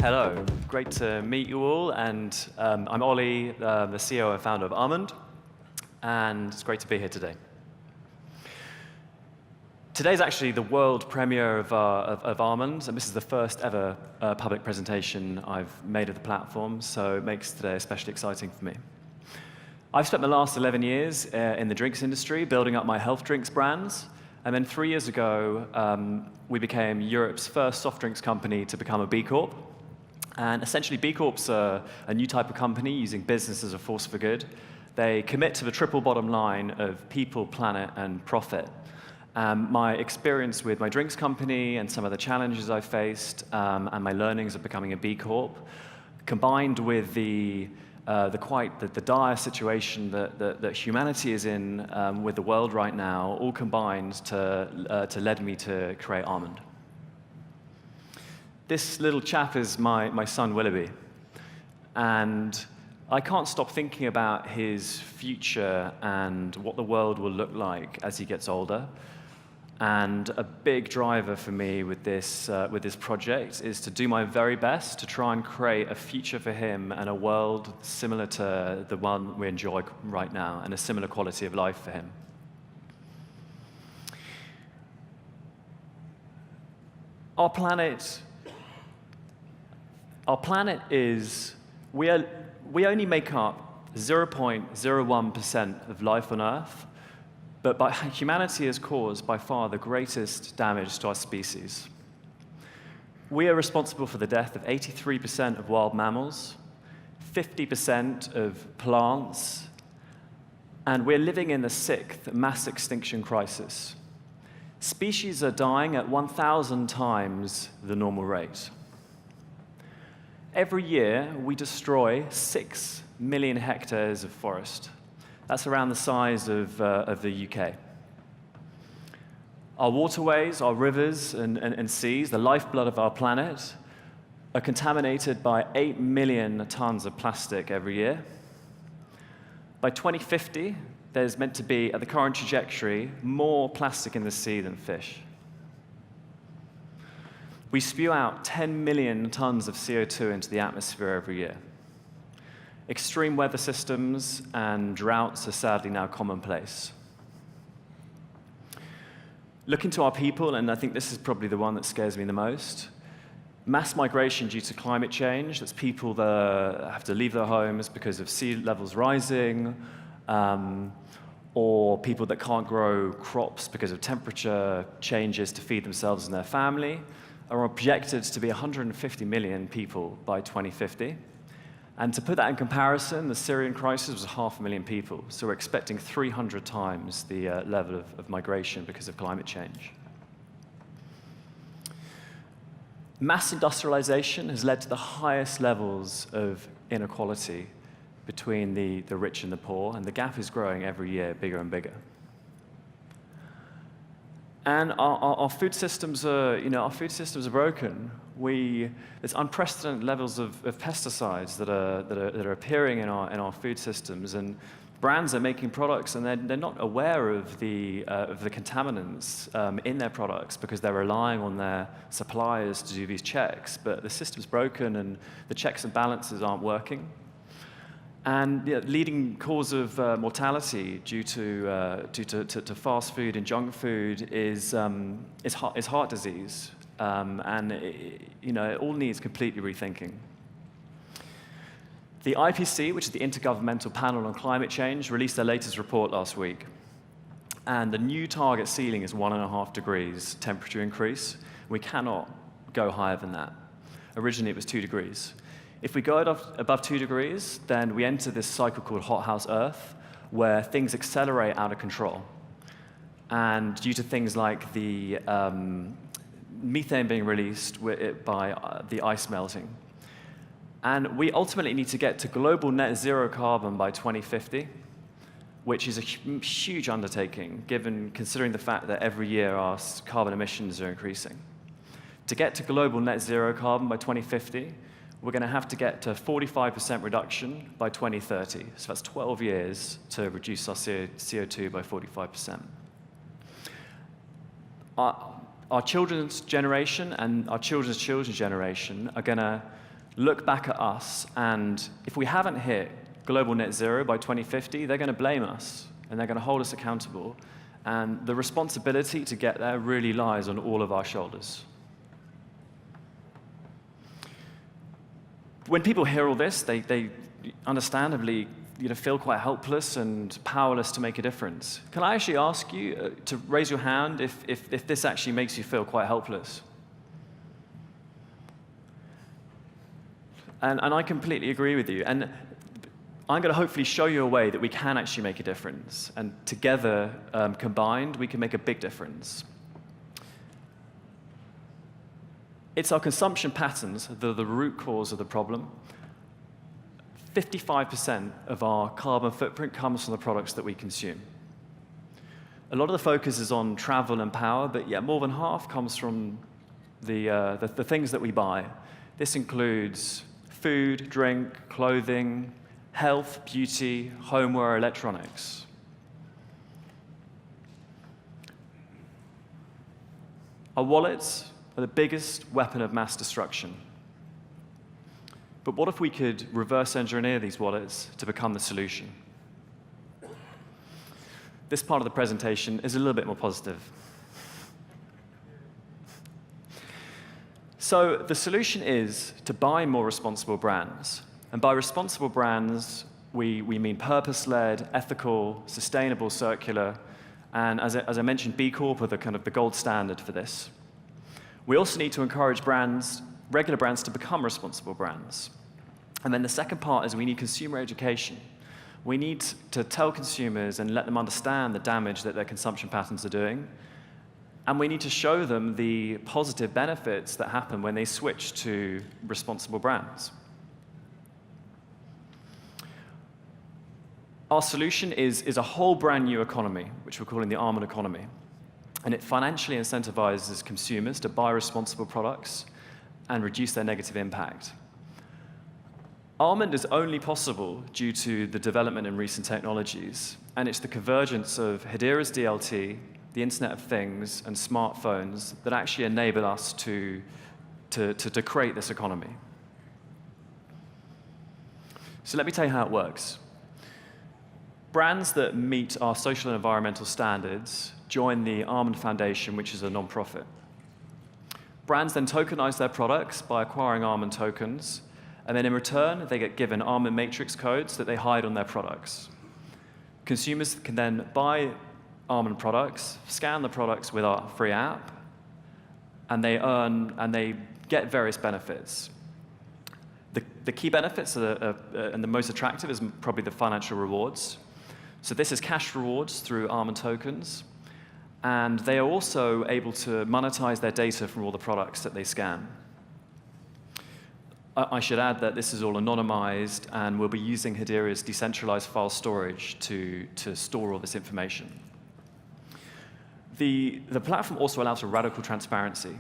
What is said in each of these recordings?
Hello, great to meet you all, and I'm Ollie, the CEO and founder of Almond, and it's great to be here today. Today's actually the world premiere of Almond, and this is the first ever public presentation I've made of the platform, so it makes today especially exciting for me. I've spent the last 11 years in the drinks industry, building up my health drinks brands, and then 3 years ago, we became Europe's first soft drinks company to become a B Corp. And essentially, B Corps are a new type of company using business as a force for good. They commit to the triple bottom line of people, planet, and profit. My experience with my drinks company and some of the challenges I faced and my learnings of becoming a B Corp, combined with the dire situation that humanity is in with the world right now, all combined to lead me to create Almond. This little chap is my son Willoughby, and I can't stop thinking about his future and what the world will look like as he gets older. And a big driver for me with this project is to do my very best to try and create a future for him and a world similar to the one we enjoy right now, and a similar quality of life for him. Our planet is, we only make up 0.01% of life on Earth, but humanity has caused by far the greatest damage to our species. We are responsible for the death of 83% of wild mammals, 50% of plants, and we're living in the 6th mass extinction crisis. Species are dying at 1,000 times the normal rate. Every year, we destroy 6 million hectares of forest. That's around the size of the UK. Our waterways, our rivers and seas, the lifeblood of our planet, are contaminated by 8 million tons of plastic every year. By 2050, there's meant to be, at the current trajectory, more plastic in the sea than fish. We spew out 10 million tons of CO2 into the atmosphere every year. Extreme weather systems and droughts are sadly now commonplace. Looking to our people, and I think this is probably the one that scares me the most, mass migration due to climate change. That's people that have to leave their homes because of sea levels rising, or people that can't grow crops because of temperature changes to feed themselves and their family, are projected to be 150 million people by 2050. And to put that in comparison, the Syrian crisis was 500,000 people. So we're expecting 300 times the level of migration because of climate change. Mass industrialization has led to the highest levels of inequality between the rich and the poor, and the gap is growing every year bigger and bigger. And our food systems are, broken. There's unprecedented levels of pesticides that are appearing in our food systems, and brands are making products, and they're not aware of the contaminants in their products because they're relying on their suppliers to do these checks. But the system's broken, and the checks and balances aren't working. And the leading cause of mortality due to fast food and junk food is heart disease, and it all needs completely rethinking. The IPC, which is the Intergovernmental Panel on Climate Change, released their latest report last week, and the new target ceiling is 1.5 degrees temperature increase. We cannot go higher than that. Originally, it was 2 degrees. If we go above 2 degrees, then we enter this cycle called hothouse Earth, where things accelerate out of control. And due to things like the methane being released by the ice melting. And we ultimately need to get to global net zero carbon by 2050, which is a huge undertaking, considering the fact that every year our carbon emissions are increasing. To get to global net zero carbon by 2050, we're going to have to get to 45% reduction by 2030. So that's 12 years to reduce our CO2 by 45%. Our children's generation and our children's children's generation are going to look back at us, and if we haven't hit global net zero by 2050, they're going to blame us, and they're going to hold us accountable. And the responsibility to get there really lies on all of our shoulders. When people hear all this, they understandably feel quite helpless and powerless to make a difference. Can I actually ask you to raise your hand if this actually makes you feel quite helpless? And I completely agree with you. And I'm going to hopefully show you a way that we can actually make a difference. And together, combined, we can make a big difference. It's our consumption patterns that are the root cause of the problem. 55% of our carbon footprint comes from the products that we consume. A lot of the focus is on travel and power, but yeah, more than half comes from the things that we buy. This includes food, drink, clothing, health, beauty, homeware, electronics. Our wallets are the biggest weapon of mass destruction. But what if we could reverse engineer these wallets to become the solution? This part of the presentation is a little bit more positive. So the solution is to buy more responsible brands. And by responsible brands, we mean purpose-led, ethical, sustainable, circular, and as I mentioned, B Corp are the gold standard for this. We also need to encourage regular brands to become responsible brands. And then the second part is we need consumer education. We need to tell consumers and let them understand the damage that their consumption patterns are doing. And we need to show them the positive benefits that happen when they switch to responsible brands. Our solution is a whole brand new economy, which we're calling the Almond economy. And it financially incentivizes consumers to buy responsible products and reduce their negative impact. Almond is only possible due to the development in recent technologies, and it's the convergence of Hedera's DLT, the Internet of Things, and smartphones that actually enable us to create this economy. So let me tell you how it works. Brands that meet our social and environmental standards join the Almond Foundation, which is a non-profit. Brands then tokenize their products by acquiring Almond tokens, and then in return, they get given Almond matrix codes that they hide on their products. Consumers can then buy Almond products, scan the products with our free app, and they get various benefits. The key benefits and the most attractive is probably the financial rewards. So this is cash rewards through Almond tokens, and they are also able to monetize their data from all the products that they scan. I should add that this is all anonymized, and we'll be using Hedera's decentralized file storage to store all this information. The platform also allows for radical transparency.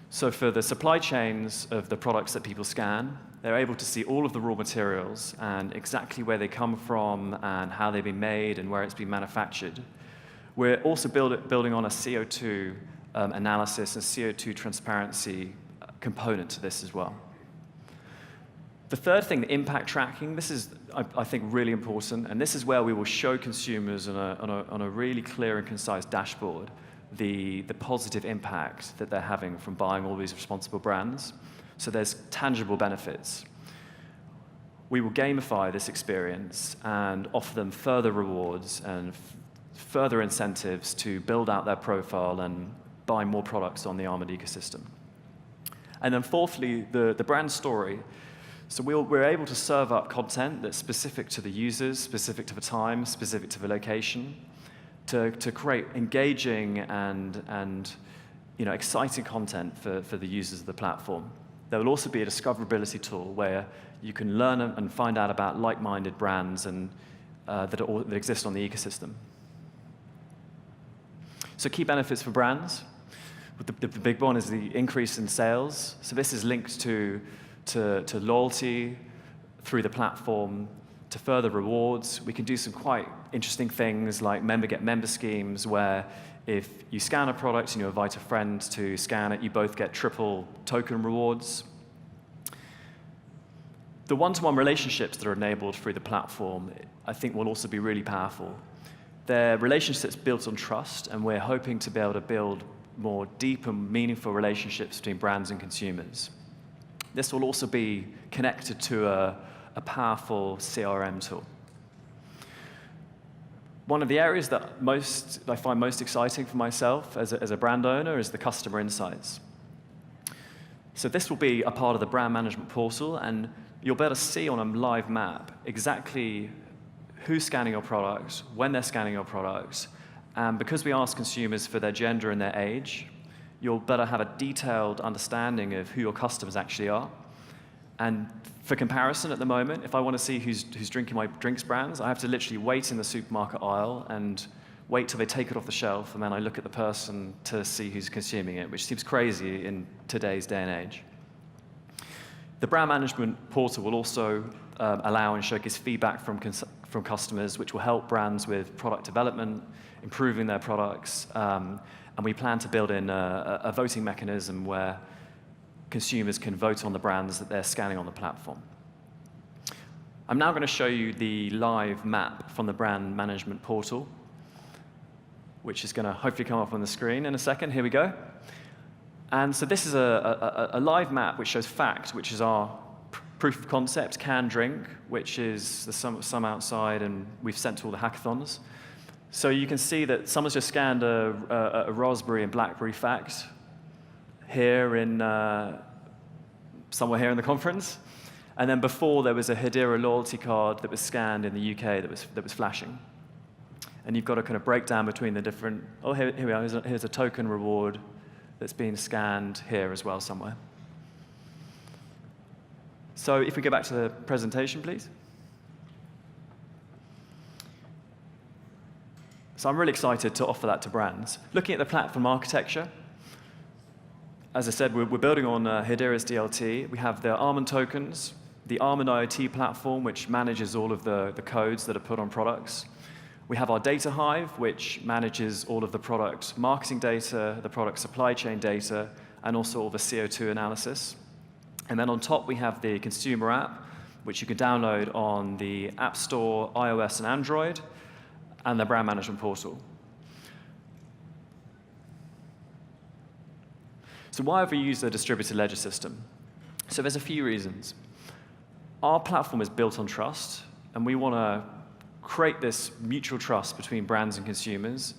So for the supply chains of the products that people scan, they're able to see all of the raw materials and exactly where they come from and how they've been made and where it's been manufactured. We're also building on a CO2 analysis and CO2 transparency component to this as well. The third thing, the impact tracking, this is, I think, really important, and this is where we will show consumers on a really clear and concise dashboard the positive impact that they're having from buying all these responsible brands. So there's tangible benefits. We will gamify this experience and offer them further rewards and further incentives to build out their profile and buy more products on the Almond ecosystem. And then fourthly, the brand story. So we're able to serve up content that's specific to the users, specific to the time, specific to the location, to create engaging and exciting content for the users of the platform. There will also be a discoverability tool where you can learn and find out about like-minded brands and that exist on the ecosystem. So key benefits for brands. The big one is the increase in sales. So this is linked to loyalty through the platform, to further rewards. We can do some quite interesting things like member-get-member schemes where if you scan a product and you invite a friend to scan it, you both get triple token rewards. The one-to-one relationships that are enabled through the platform, I think, will also be really powerful. They're relationships built on trust, and we're hoping to be able to build more deep and meaningful relationships between brands and consumers. This will also be connected to a powerful CRM tool. One of the areas that I find most exciting for myself as a brand owner is the customer insights. So this will be a part of the brand management portal, and you'll be able to see on a live map exactly who's scanning your products, when they're scanning your products, and because we ask consumers for their gender and their age, you'll better have a detailed understanding of who your customers actually are. And for comparison at the moment, if I want to see who's drinking my drinks brands, I have to literally wait in the supermarket aisle and wait till they take it off the shelf, and then I look at the person to see who's consuming it, which seems crazy in today's day and age. The brand management portal will also allow and showcase feedback from customers, which will help brands with product development, improving their products, and we plan to build in a voting mechanism where consumers can vote on the brands that they're scanning on the platform. I'm now going to show you the live map from the brand management portal, which is going to hopefully come up on the screen in a second. Here we go. And so this is a live map which shows FACT, which is our proof of concept, can drink, which is the some outside, and we've sent to all the hackathons. So you can see that someone's just scanned a raspberry and blackberry FACT here in somewhere here in the conference. And then before, there was a Hedera loyalty card that was scanned in the UK that was flashing. And you've got a kind of breakdown between the different, oh, here we are, here's a token reward that's being scanned here as well somewhere. So if we go back to the presentation, please. So I'm really excited to offer that to brands. Looking at the platform architecture, as I said, we're building on Hedera's DLT. We have the Almond tokens, the Almond IoT platform, which manages all of the codes that are put on products. We have our data hive, which manages all of the product marketing data, the product supply chain data, and also all the CO2 analysis. And then on top, we have the consumer app, which you can download on the App Store, iOS and Android, and the brand management portal. So why have we used a distributed ledger system? So there's a few reasons. Our platform is built on trust, and we want to create this mutual trust between brands and consumers.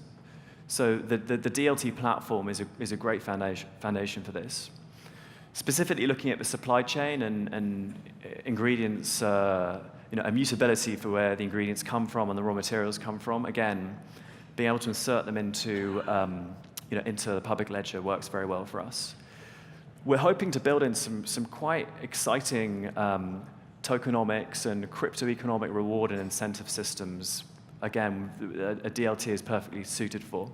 So the DLT platform is a great foundation for this. Specifically looking at the supply chain and ingredients, immutability for where the ingredients come from and the raw materials come from. Again, being able to insert them into the public ledger works very well for us. We're hoping to build in some quite exciting tokenomics and crypto-economic reward and incentive systems. Again, a DLT is perfectly suited for.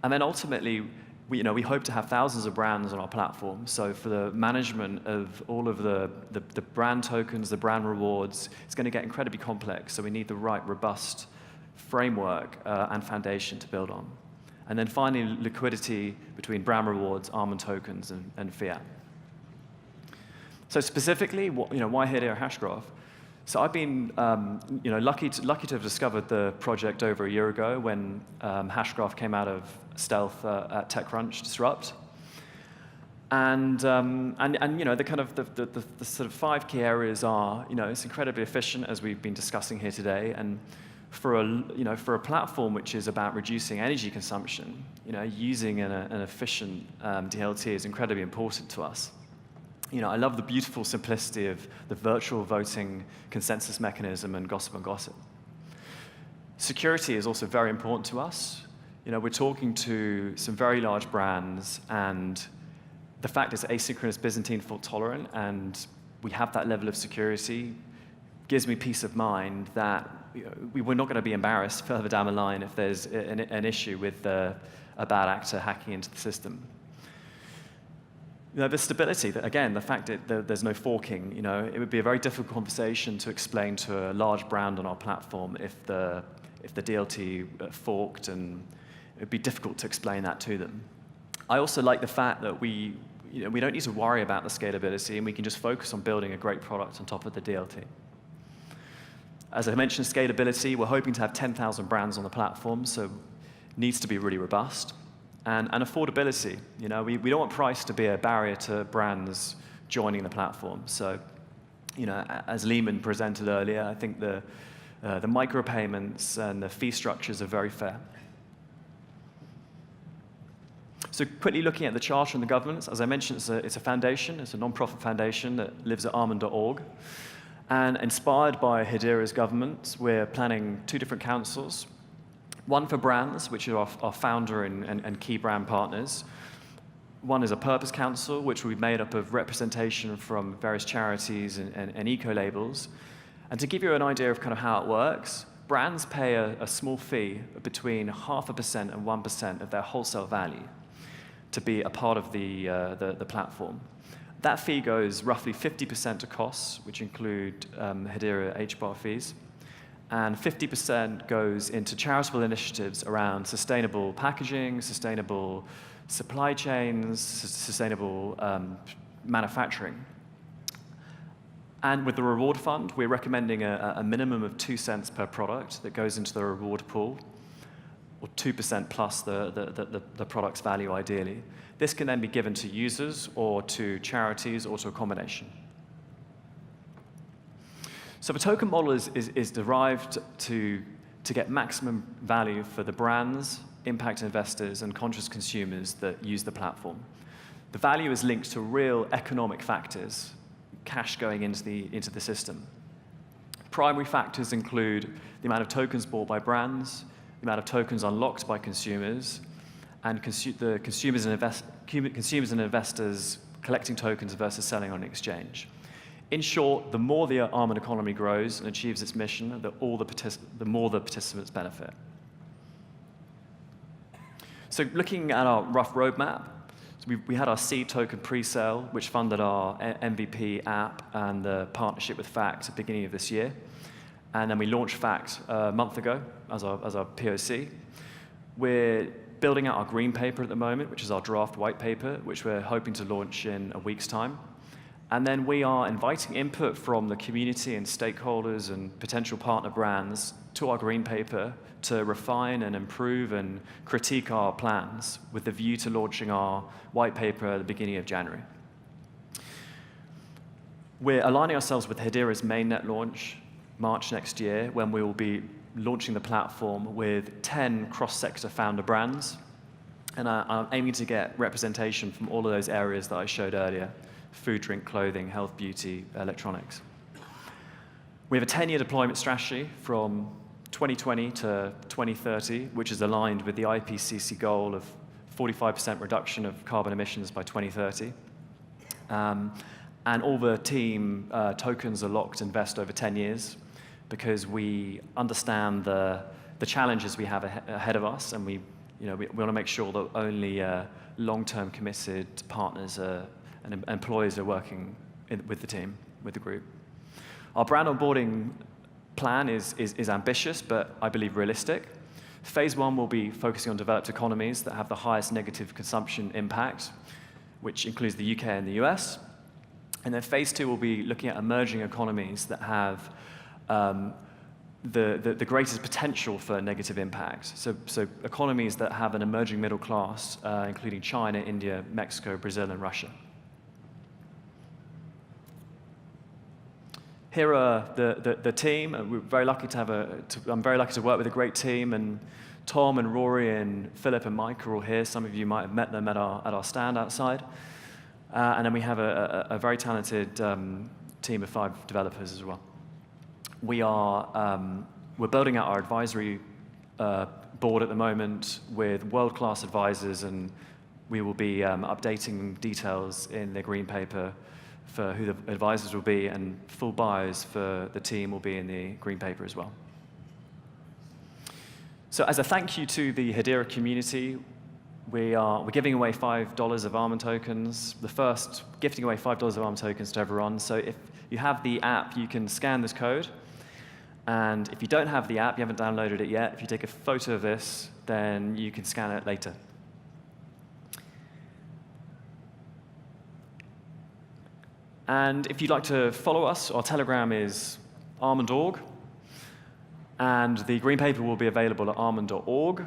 And then ultimately, we hope to have thousands of brands on our platform. So for the management of all of the brand tokens, the brand rewards, it's going to get incredibly complex. So we need the right robust framework and foundation to build on. And then finally, liquidity between brand rewards, Almond tokens, and fiat. So specifically, why Hedera Hashgraph? So I've been lucky to have discovered the project over a year ago when Hashgraph came out of stealth at TechCrunch Disrupt. And the sort of 5 key areas are, it's incredibly efficient, as we've been discussing here today, and for a platform which is about reducing energy consumption, using an efficient DLT is incredibly important to us. I love the beautiful simplicity of the virtual voting consensus mechanism and gossip on gossip. Security is also very important to us. We're talking to some very large brands, and the fact is asynchronous Byzantine fault tolerant, and we have that level of security gives me peace of mind that we're not going to be embarrassed further down the line if there's an issue with a bad actor hacking into the system. The stability, again, the fact that there's no forking, it would be a very difficult conversation to explain to a large brand on our platform if the DLT forked, and it would be difficult to explain that to them. I also like the fact that we we don't need to worry about the scalability, and we can just focus on building a great product on top of the DLT. As I mentioned, scalability, we're hoping to have 10,000 brands on the platform, so it needs to be really robust. And affordability, we don't want price to be a barrier to brands joining the platform. So, as Lehman presented earlier, I think the micropayments and the fee structures are very fair. So quickly looking at the charter and the governance, as I mentioned, it's a foundation, it's a non-profit foundation that lives at almond.org. And inspired by Hedera's government, we're planning 2 different councils. One for brands, which are our founder and key brand partners. One is a purpose council, which will be made up of representation from various charities and eco-labels. And to give you an idea of kind of how it works, brands pay a small fee between 0.5% and 1% of their wholesale value to be a part of the platform. That fee goes roughly 50% to costs, which include Hedera Hashgraph fees, and 50% goes into charitable initiatives around sustainable packaging, sustainable supply chains, sustainable manufacturing. And with the reward fund, we're recommending a minimum of 2 cents per product that goes into the reward pool, or 2% plus the product's value, ideally. This can then be given to users or to charities or to a combination. So the token model is derived to get maximum value for the brands, impact investors, and conscious consumers that use the platform. The value is linked to real economic factors, cash going into the system. Primary factors include the amount of tokens bought by brands, the amount of tokens unlocked by consumers, and the consumers and investors collecting tokens versus selling on an exchange. In short, the more the almond economy grows and achieves its mission, the more the participants benefit. So looking at our rough roadmap, we had our seed token pre-sale, which funded our MVP app and the partnership with Fact at the beginning of this year. And then we launched Fact a month ago as our POC. We're building out our green paper at the moment, which is our draft white paper, which we're hoping to launch in a week's time. And then we are inviting input from the community and stakeholders and potential partner brands to our green paper to refine and improve and critique our plans with the view to launching our white paper at the beginning of January. We're aligning ourselves with Hedera's mainnet launch, March next year, when we will be launching the platform with 10 cross-sector founder brands. And I'm aiming to get representation from all of those areas that I showed earlier: food, drink, clothing, health, beauty, electronics. We have a 10-year deployment strategy from 2020 to 2030, which is aligned with the IPCC goal of 45% reduction of carbon emissions by 2030. And all the team tokens are locked and vest over 10 years because we understand the challenges we have ahead of us, and we want to make sure that only long-term committed partners and employees are working with the team, with the group. Our brand onboarding plan is ambitious, but I believe realistic. Phase 1 will be focusing on developed economies that have the highest negative consumption impact, which includes the UK and the US. And then Phase 2 will be looking at emerging economies that have the greatest potential for negative impact. So economies that have an emerging middle class, including China, India, Mexico, Brazil, and Russia. Here are the team. We're very lucky to have I'm very lucky to work with a great team, and Tom and Rory and Philip and Mike are all here. Some of you might have met them at our stand outside. And then we have a very talented team of 5 developers as well. We're building out our advisory board at the moment with world-class advisors, and we will be updating details in the green paper for who the advisors will be, and full bios for the team will be in the green paper as well. So as a thank you to the Hedera community, we're giving away $5 of Almond tokens, the first gifting away $5 of Almond tokens to everyone. So if you have the app, you can scan this code. And if you don't have the app, you haven't downloaded it yet, if you take a photo of this, then you can scan it later. And if you'd like to follow us, our Telegram is almond.org, and the green paper will be available at almond.org,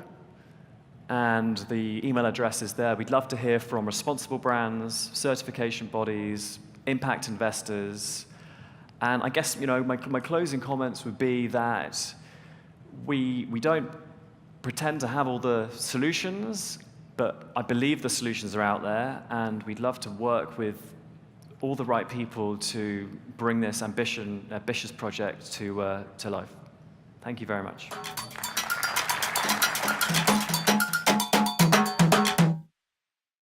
and the email address is there. We'd love to hear from responsible brands, certification bodies, impact investors, and I guess my closing comments would be that we don't pretend to have all the solutions, but I believe the solutions are out there, and we'd love to work with all the right people to bring this ambitious project to life. Thank you very much.